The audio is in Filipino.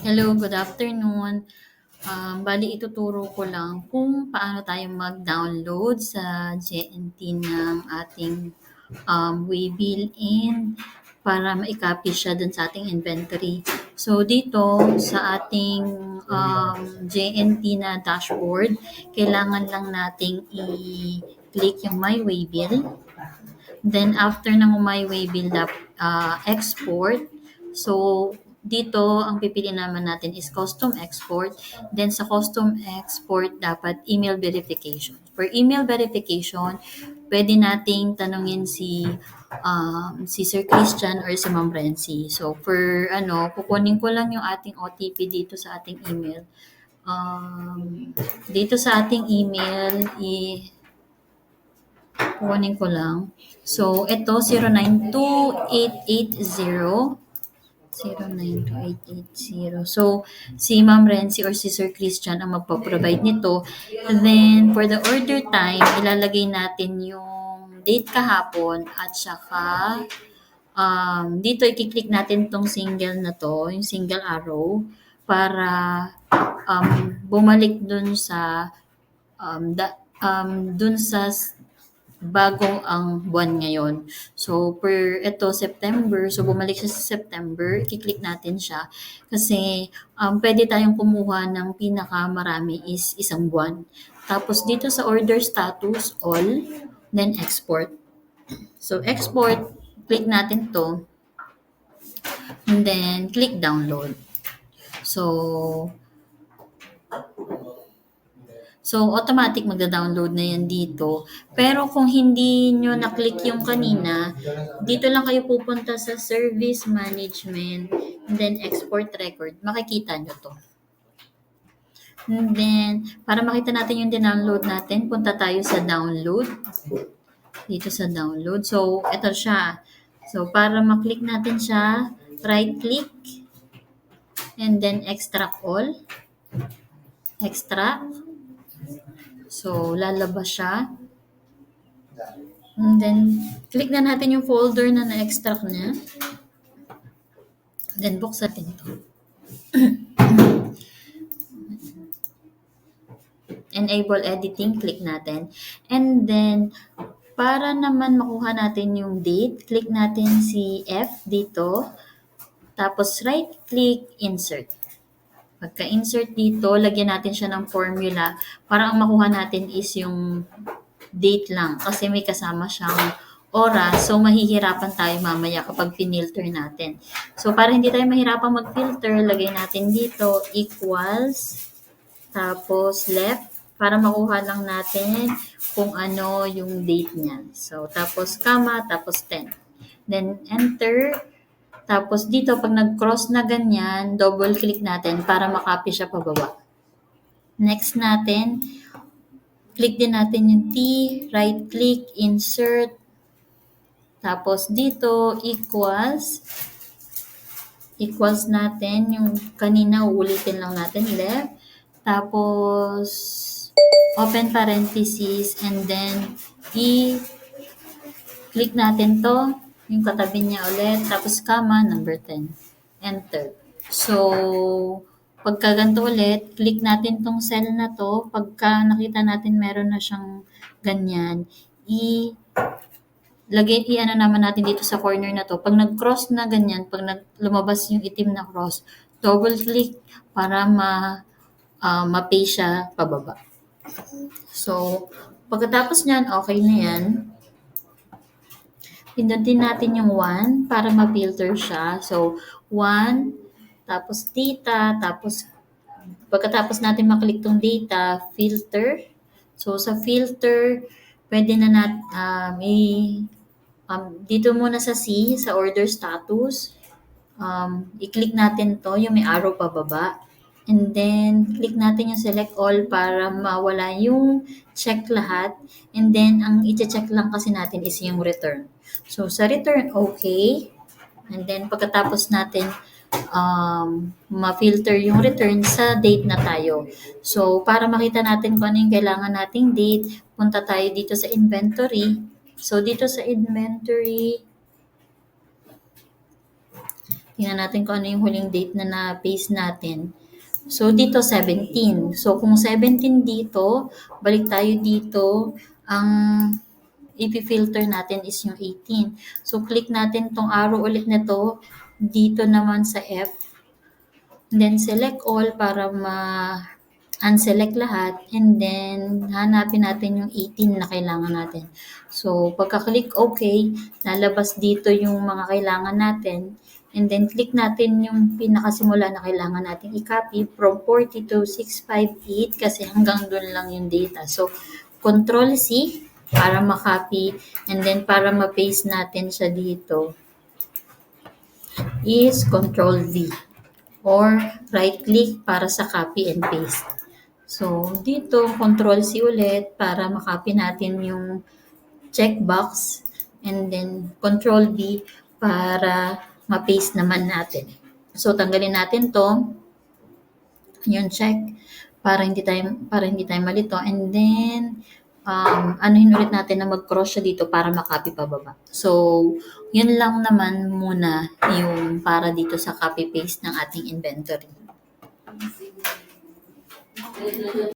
Hello, good afternoon. Bali ituturo ko lang kung paano tayo mag-download sa JNT ng ating waybill and para ma-copy siya dun sa ating inventory. So dito sa ating JNT na dashboard, kailangan lang nating i-click yung My Waybill. Then after ng My Waybill export, so dito ang pipiliin naman natin is custom export. Then sa custom export dapat email verification. For email verification, pwede nating tanungin si Sir Christian or si Ma'am Renzi. So for kukunin ko lang yung ating OTP dito sa ating email. Dito sa ating email, kukunin ko lang. So, ito, 092880. So, si Ma'am Renzi or si Sir Christian ang magpo-provide nito. And then, for the order time, ilalagay natin yung date kahapon at saka dito i-click natin tong single na to, yung single arrow, para bumalik dun sa bago ang buwan ngayon. So, ito, September. So, bumalik siya sa September. I-click natin siya. Kasi, pwede tayong kumuha ng pinakamarami is isang buwan. Tapos, dito sa order status, all, then export. So, export, click natin to. And then, click download. So, automatic magda-download na yan dito. Pero kung hindi nyo na-click yung kanina, dito lang kayo pupunta sa Service Management and then Export Record. Makikita nyo to. And then, para makita natin yung din-download natin, punta tayo sa download. Dito sa download. So, ito siya. So, para maklik natin siya, right-click and then extract all. Extract. So, lalabas siya. And then, click na natin yung folder na na-extract niya. Then, buksan natin ito. Enable editing, click natin. And then, para naman makuha natin yung date, click natin si F dito. Tapos, right-click, insert. Pagka-insert dito, lagyan natin siya ng formula para ang makuha natin is yung date lang kasi may kasama siyang oras. So, mahihirapan tayo mamaya kapag pinilter natin. So, para hindi tayo mahirapan mag-filter, lagay natin dito equals, tapos left, para makuha lang natin kung ano yung date niya. So, tapos comma, tapos 10. Then, enter. Tapos dito, pag nag-cross na ganyan, double click natin para makopy siya pababa. Next natin, click din natin yung T, right click, insert. Tapos dito, equals natin. Yung kanina, uulitin lang natin, left. Tapos, open parenthesis, and then, click natin to. Yung katabi niya ulit, tapos comma, number 10. Enter. So, pagka ganito ulit, click natin tong cell na to. Pagka nakita natin meron na siyang ganyan, i-ano naman natin dito sa corner na to. Pag nag-cross na ganyan, pag lumabas yung itim na cross, double click para ma-paste siya pababa. So, pagkatapos niyan, okay na yan. Pindutin natin yung 1 para ma-filter siya. So, 1, tapos data, tapos pagkatapos natin maklik tong data, filter. So, sa filter, pwede na dito muna sa C, sa order status, i-click natin to, yung may arrow pababa. And then, click natin yung select all para mawala yung check lahat. And then, ang i-check lang kasi natin is yung return. So, sa return, okay. And then, pagkatapos natin ma-filter yung return, sa date na tayo. So, para makita natin kung ano yung kailangan nating date, punta tayo dito sa inventory. So, dito sa inventory, Tingnan natin kung ano yung huling date na na-paste natin. So, dito 17. So, kung 17 dito, balik tayo dito, ang ipi-filter natin is yung 18. So, click natin tong arrow ulit nito dito naman sa F. Then, select all para unselect lahat. And then, hanapin natin yung 18 na kailangan natin. So, pagka-click OK, lalabas dito yung mga kailangan natin. And then, click natin yung pinakasimula na kailangan natin i-copy from 40 to 658 kasi hanggang doon lang yung data. So, Control-C para ma-copy. And then, para ma-paste natin siya dito is Control-V or right-click para sa copy and paste. So, dito, Control-C ulit para makopy natin yung checkbox and then Control-V para ma-paste naman natin. So, tanggalin natin to, yung check, para hindi tayo malito. And then, anuhin ulit natin na mag-cross siya dito para makopy pababa. So, yun lang naman muna yung para dito sa copy-paste ng ating inventory.